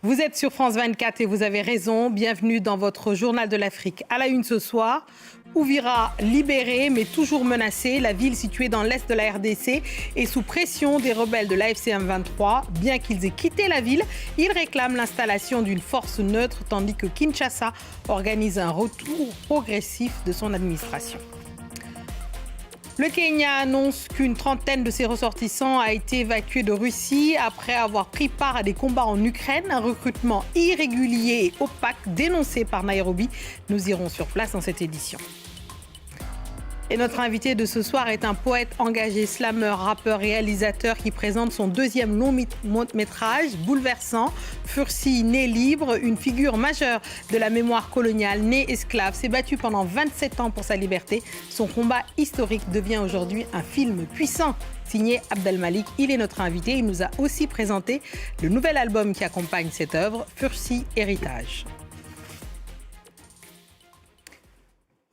Vous êtes sur France 24 et vous avez raison. Bienvenue dans votre journal de l'Afrique. À la une ce soir, Uvira libérée mais toujours menacée. La ville située dans l'est de la RDC est sous pression des rebelles de l'AFC M23. Bien qu'ils aient quitté la ville, ils réclament l'installation d'une force neutre tandis que Kinshasa organise un retour progressif de son administration. Le Kenya annonce qu'une trentaine de ses ressortissants a été évacuée de Russie après avoir pris part à des combats en Ukraine, un recrutement irrégulier et opaque dénoncé par Nairobi. Nous irons sur place dans cette édition. Et notre invité de ce soir est un poète engagé, slameur, rappeur, réalisateur qui présente son deuxième long métrage, Bouleversant. Fursi, né libre, une figure majeure de la mémoire coloniale, né esclave, s'est battu pendant 27 ans pour sa liberté. Son combat historique devient aujourd'hui un film puissant. Signé Abdel Malik, il est notre invité. Il nous a aussi présenté le nouvel album qui accompagne cette œuvre, Fursi Héritage.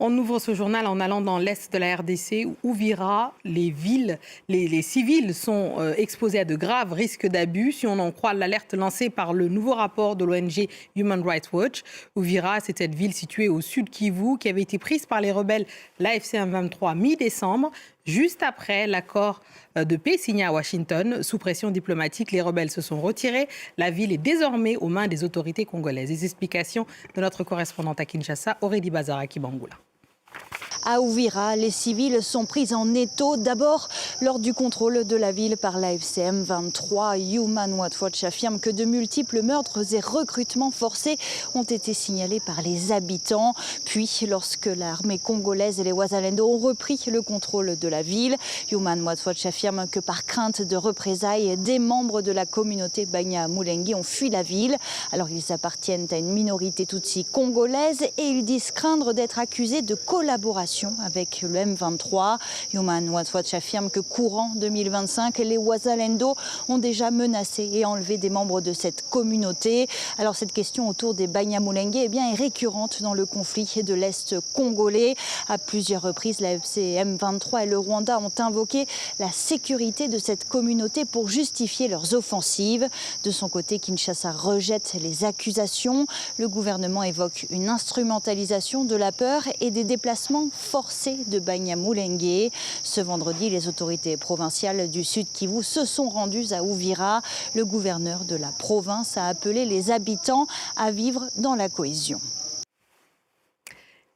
On ouvre ce journal en allant dans l'est de la RDC où Uvira, les civils sont exposés à de graves risques d'abus. Si on en croit l'alerte lancée par le nouveau rapport de l'ONG Human Rights Watch, Uvira, c'est cette ville située au sud Kivu qui avait été prise par les rebelles l'AFC M23 mi-décembre. Juste après l'accord de paix signé à Washington, sous pression diplomatique, les rebelles se sont retirés. La ville est désormais aux mains des autorités congolaises. Les explications de notre correspondante à Kinshasa, Aurélie Bazara-Kibangula. À Uvira, les civils sont pris en étau, d'abord lors du contrôle de la ville par l'AFC M23. Human Rights Watch affirme que de multiples meurtres et recrutements forcés ont été signalés par les habitants. Puis, lorsque l'armée congolaise et les Wazalendo ont repris le contrôle de la ville, Human Rights Watch affirme que par crainte de représailles, des membres de la communauté Banyamulenge ont fui la ville. Alors, ils appartiennent à une minorité tutsi congolaise et ils disent craindre d'être accusés de collaboration avec le M23. Human Rights Watch affirme que courant 2025, les Wazalendo ont déjà menacé et enlevé des membres de cette communauté. Alors cette question autour des Banyamulenge est récurrente dans le conflit de l'Est congolais. À plusieurs reprises, la FCM 23 et le Rwanda ont invoqué la sécurité de cette communauté pour justifier leurs offensives. De son côté, Kinshasa rejette les accusations. Le gouvernement évoque une instrumentalisation de la peur et des déplacements forcés de Banyamulenge. Ce vendredi, les autorités provinciales du Sud Kivu se sont rendues à Uvira. Le gouverneur de la province a appelé les habitants à vivre dans la cohésion.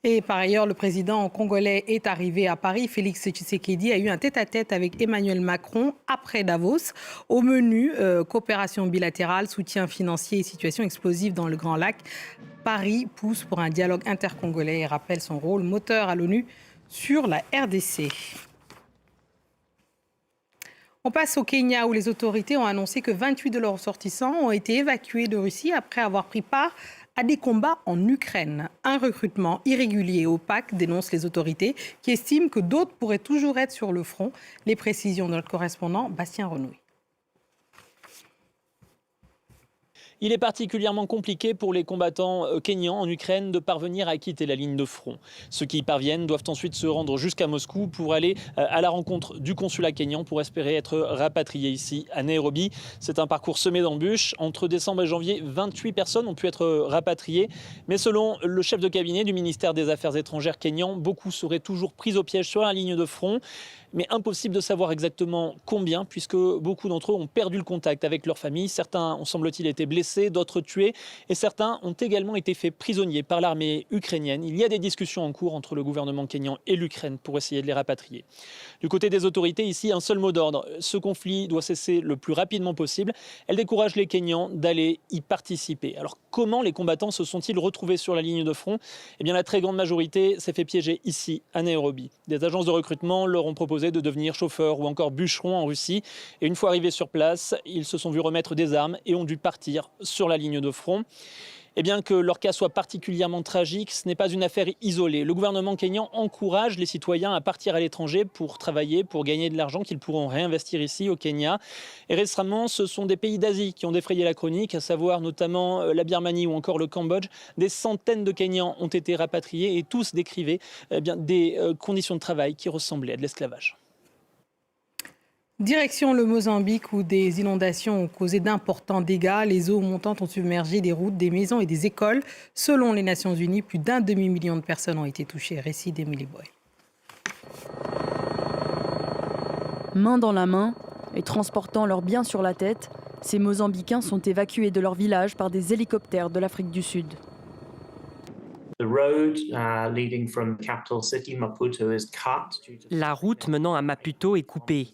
Et par ailleurs, le président congolais est arrivé à Paris. Félix Tshisekedi a eu un tête-à-tête avec Emmanuel Macron après Davos. Au menu, coopération bilatérale, soutien financier et situation explosive dans le Grand Lac. Paris pousse pour un dialogue intercongolais et rappelle son rôle moteur à l'ONU sur la RDC. On passe au Kenya où les autorités ont annoncé que 28 de leurs ressortissants ont été évacués de Russie après avoir pris part à des combats en Ukraine. Un recrutement irrégulier et opaque, dénoncent les autorités, qui estiment que d'autres pourraient toujours être sur le front. Les précisions de notre correspondant Bastien Renouille. Il est particulièrement compliqué pour les combattants kenyans en Ukraine de parvenir à quitter la ligne de front. Ceux qui y parviennent doivent ensuite se rendre jusqu'à Moscou pour aller à la rencontre du consulat kényan pour espérer être rapatriés ici à Nairobi. C'est un parcours semé d'embûches. Entre décembre et janvier, 28 personnes ont pu être rapatriées. Mais selon le chef de cabinet du ministère des Affaires étrangères kényan, beaucoup seraient toujours pris au piège sur la ligne de front. Mais impossible de savoir exactement combien, puisque beaucoup d'entre eux ont perdu le contact avec leur famille. Certains ont, semble-t-il, été blessés, d'autres tués, et certains ont également été faits prisonniers par l'armée ukrainienne. Il y a des discussions en cours entre le gouvernement kényan et l'Ukraine pour essayer de les rapatrier. Du côté des autorités, ici, un seul mot d'ordre. Ce conflit doit cesser le plus rapidement possible. Elle décourage les Kenyans d'aller y participer. Alors, comment les combattants se sont-ils retrouvés sur la ligne de front ? Eh bien, la très grande majorité s'est fait piéger ici, à Nairobi. Des agences de recrutement leur ont proposé de devenir chauffeurs ou encore bûcherons en Russie. Et une fois arrivés sur place, ils se sont vus remettre des armes et ont dû partir sur la ligne de front. Et bien que leur cas soit particulièrement tragique, ce n'est pas une affaire isolée. Le gouvernement kényan encourage les citoyens à partir à l'étranger pour travailler, pour gagner de l'argent qu'ils pourront réinvestir ici au Kenya. Et récemment, ce sont des pays d'Asie qui ont défrayé la chronique, à savoir notamment la Birmanie ou encore le Cambodge. Des centaines de Kenyans ont été rapatriés et tous décrivaient des conditions de travail qui ressemblaient à de l'esclavage. Direction le Mozambique où des inondations ont causé d'importants dégâts. Les eaux montantes ont submergé des routes, des maisons et des écoles. Selon les Nations Unies, plus d'1 demi-million de personnes ont été touchées. Récit d'Emily Boy. Main dans la main et transportant leurs biens sur la tête, ces Mozambicains sont évacués de leur village par des hélicoptères de l'Afrique du Sud. La route menant à Maputo est coupée.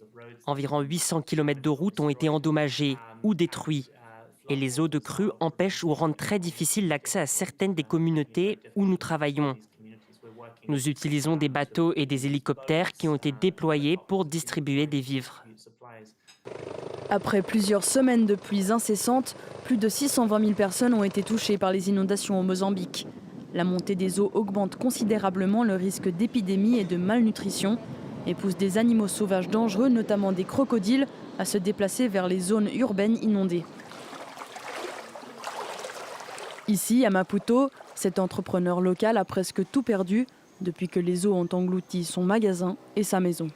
Environ 800 km de route ont été endommagés ou détruits. Et les eaux de crue empêchent ou rendent très difficile l'accès à certaines des communautés où nous travaillons. Nous utilisons des bateaux et des hélicoptères qui ont été déployés pour distribuer des vivres. Après plusieurs semaines de pluies incessantes, plus de 620 000 personnes ont été touchées par les inondations au Mozambique. La montée des eaux augmente considérablement le risque d'épidémie et de malnutrition et pousse des animaux sauvages dangereux, notamment des crocodiles, à se déplacer vers les zones urbaines inondées. Ici, à Maputo, cet entrepreneur local a presque tout perdu depuis que les eaux ont englouti son magasin et sa maison.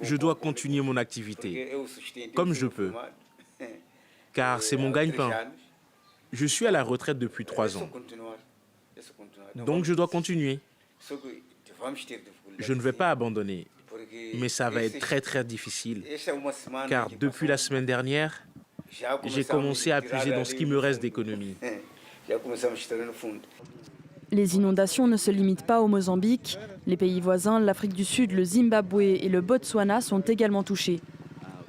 Je dois continuer mon activité, comme je peux, car c'est mon gagne-pain. Je suis à la retraite depuis 3 ans, donc je dois continuer. Je ne vais pas abandonner, mais ça va être très très difficile, car depuis la semaine dernière, j'ai commencé à puiser dans ce qui me reste d'économie. Les inondations ne se limitent pas au Mozambique. Les pays voisins, l'Afrique du Sud, le Zimbabwe et le Botswana sont également touchés.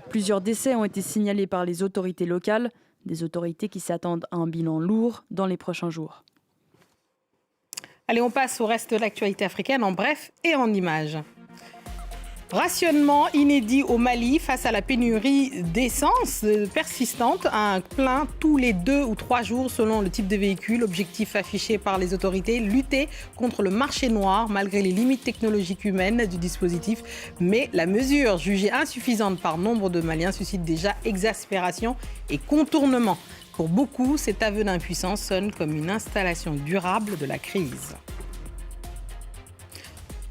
Plusieurs décès ont été signalés par les autorités locales, des autorités qui s'attendent à un bilan lourd dans les prochains jours. Allez, on passe au reste de l'actualité africaine en bref et en images. Rationnement inédit au Mali face à la pénurie d'essence persistante, un plein tous les 2 ou 3 jours selon le type de véhicule. Objectif affiché par les autorités, lutter contre le marché noir malgré les limites technologiques humaines du dispositif. Mais la mesure, jugée insuffisante par nombre de Maliens, suscite déjà exaspération et contournement. Pour beaucoup, cet aveu d'impuissance sonne comme une installation durable de la crise.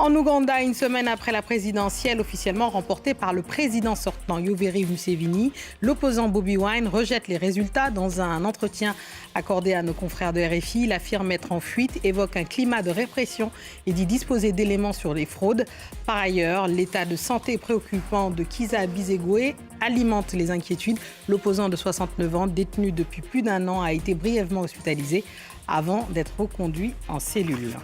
En Ouganda, une semaine après la présidentielle officiellement remportée par le président sortant Yoweri Museveni, l'opposant Bobi Wine rejette les résultats. Dans un entretien accordé à nos confrères de RFI, il affirme être en fuite, évoque un climat de répression et dit disposer d'éléments sur les fraudes. Par ailleurs, l'état de santé préoccupant de Kizza Bisegoué alimente les inquiétudes. L'opposant de 69 ans, détenu depuis plus d'1 an, a été brièvement hospitalisé avant d'être reconduit en cellule.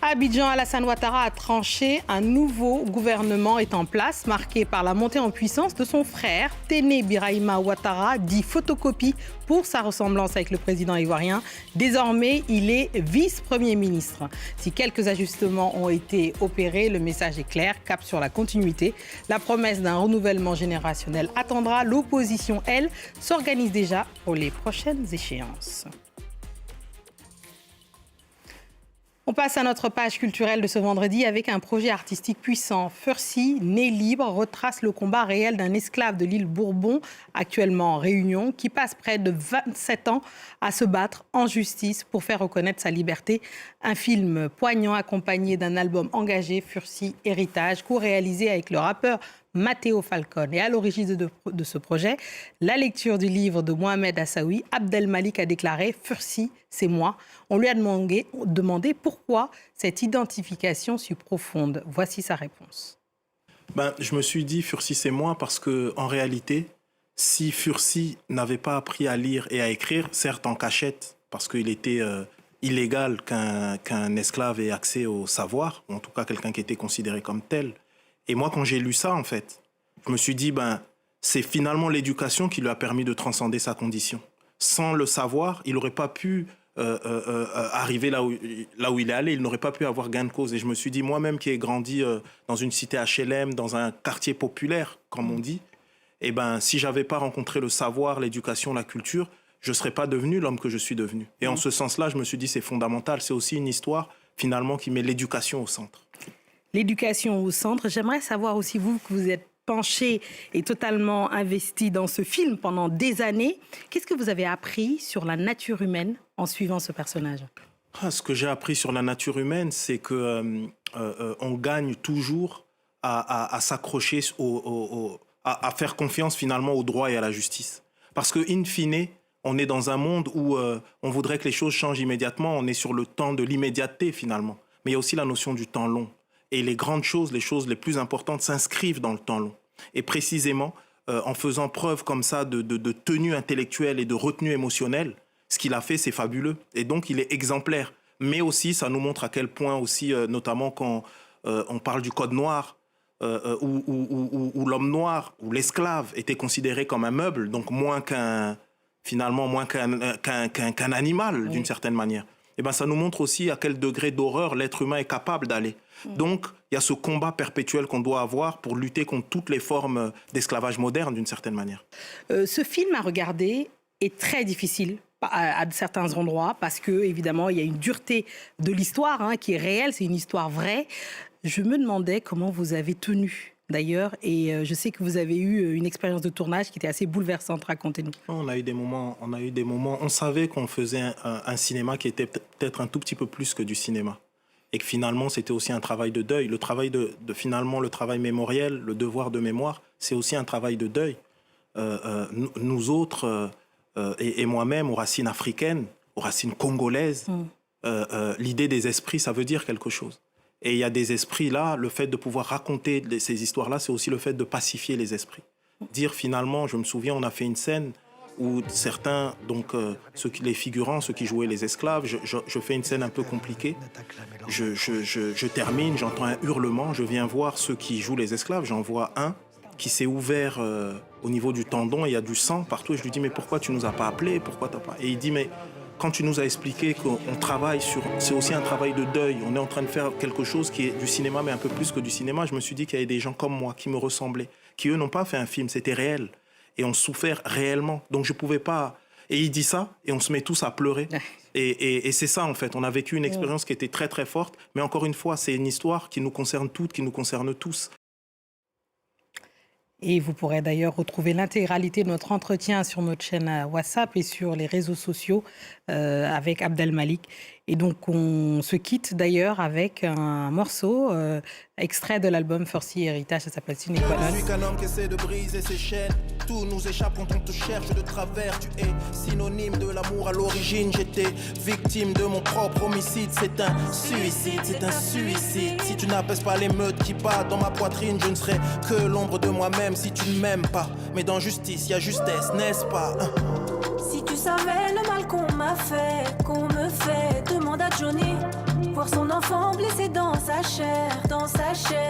À Abidjan, Alassane Ouattara a tranché. Un nouveau gouvernement est en place, marqué par la montée en puissance de son frère, Téné Birahima Ouattara, dit photocopie pour sa ressemblance avec le président ivoirien. Désormais, il est vice-premier ministre. Si quelques ajustements ont été opérés, le message est clair, cap sur la continuité. La promesse d'un renouvellement générationnel attendra. L'opposition, elle, s'organise déjà pour les prochaines échéances. On passe à notre page culturelle de ce vendredi avec un projet artistique puissant. Fursi, né libre, retrace le combat réel d'un esclave de l'île Bourbon, actuellement en Réunion, qui passe près de 27 ans à se battre en justice pour faire reconnaître sa liberté. Un film poignant accompagné d'un album engagé, Fursi Héritage, co-réalisé avec le rappeur Matteo Falcone. Et à l'origine de ce projet, la lecture du livre de Mohamed Assaoui, Abdelmalik a déclaré « Fursi, c'est moi ». On lui a demandé pourquoi cette identification si profonde. Voici sa réponse. Je me suis dit « Fursi, c'est moi » parce qu'en réalité, si Fursi n'avait pas appris à lire et à écrire, certes en cachette, parce qu'il était illégal qu'un esclave ait accès au savoir, ou en tout cas quelqu'un qui était considéré comme tel. Et moi, quand j'ai lu ça, en fait, je me suis dit, c'est finalement l'éducation qui lui a permis de transcender sa condition. Sans le savoir, il n'aurait pas pu arriver là où il est allé. Il n'aurait pas pu avoir gain de cause. Et je me suis dit, moi-même qui ai grandi dans une cité HLM, dans un quartier populaire, comme on dit, si je n'avais pas rencontré le savoir, l'éducation, la culture, je ne serais pas devenu l'homme que je suis devenu. Et en ce sens-là, je me suis dit, c'est fondamental. C'est aussi une histoire, finalement, qui met l'éducation au centre. L'éducation au centre. J'aimerais savoir aussi, vous, que vous êtes penché et totalement investi dans ce film pendant des années. Qu'est-ce que vous avez appris sur la nature humaine en suivant ce personnage ? Ce que j'ai appris sur la nature humaine, c'est que on gagne toujours à s'accrocher, à faire confiance finalement au droit et à la justice. Parce que, in fine, on est dans un monde où on voudrait que les choses changent immédiatement. On est sur le temps de l'immédiateté finalement. Mais il y a aussi la notion du temps long. Et les grandes choses, les choses les plus importantes s'inscrivent dans le temps long. Et précisément, en faisant preuve comme ça de tenue intellectuelle et de retenue émotionnelle, ce qu'il a fait, c'est fabuleux. Et donc, il est exemplaire. Mais aussi, ça nous montre à quel point aussi, notamment quand on parle du Code noir, où l'homme noir, où l'esclave était considéré comme un meuble, donc moins qu'un animal, d'une certaine manière. Et ben, ça nous montre aussi à quel degré d'horreur l'être humain est capable d'aller. Donc, il y a ce combat perpétuel qu'on doit avoir pour lutter contre toutes les formes d'esclavage moderne, d'une certaine manière. Ce film à regarder est très difficile à certains endroits parce que, évidemment, il y a une dureté de l'histoire qui est réelle, c'est une histoire vraie. Je me demandais comment vous avez tenu, d'ailleurs, et je sais que vous avez eu une expérience de tournage qui était assez bouleversante. Racontez-nous. On a eu des moments. On savait qu'on faisait un cinéma qui était peut-être un tout petit peu plus que du cinéma. Et que finalement, c'était aussi un travail de deuil. Le travail finalement, le travail mémoriel, le devoir de mémoire, c'est aussi un travail de deuil. Nous autres, et moi-même, aux racines africaines, aux racines congolaises, l'idée des esprits, ça veut dire quelque chose. Et il y a des esprits là, le fait de pouvoir raconter ces histoires-là, c'est aussi le fait de pacifier les esprits. Dire finalement, je me souviens, on a fait une scène où certains, donc les figurants, ceux qui jouaient les esclaves, je fais une scène un peu compliquée. Je termine, j'entends un hurlement, je viens voir ceux qui jouent les esclaves, j'en vois un qui s'est ouvert au niveau du tendon, il y a du sang partout, et je lui dis, mais pourquoi tu nous as pas appelés, pourquoi t'as pas... Et il dit, mais quand tu nous as expliqué qu'on travaille sur... C'est aussi un travail de deuil, on est en train de faire quelque chose qui est du cinéma, mais un peu plus que du cinéma. Je me suis dit qu'il y avait des gens comme moi, qui me ressemblaient, qui eux n'ont pas fait un film, c'était réel, et ont souffert réellement. Donc je pouvais pas... Et il dit ça, et on se met tous à pleurer. Et c'est ça, en fait. On a vécu une expérience qui était très, très forte, mais encore une fois, c'est une histoire qui nous concerne toutes, qui nous concerne tous. Et vous pourrez d'ailleurs retrouver l'intégralité de notre entretien sur notre chaîne WhatsApp et sur les réseaux sociaux avec Abdelmalik. Et donc, on se quitte d'ailleurs avec un morceau extrait de l'album Forcy Héritage, ça s'appelle Sine Qua Non. Je suis qu'un homme qui essaie de briser ses chaînes. Tout nous échappe quand on te cherche de travers. Tu es synonyme de l'amour à l'origine. J'étais victime de mon propre homicide. C'est un suicide, c'est un suicide. Si tu n'apaises pas l'émeute qui bat dans ma poitrine, je ne serai que l'ombre de moi-même si tu ne m'aimes pas. Mais dans justice, il y a justesse, n'est-ce pas? Si tu savais le mal qu'on m'a fait, qu'on me fait, demande à Johnny. Voir son enfant blessé dans sa chair, dans sa chair.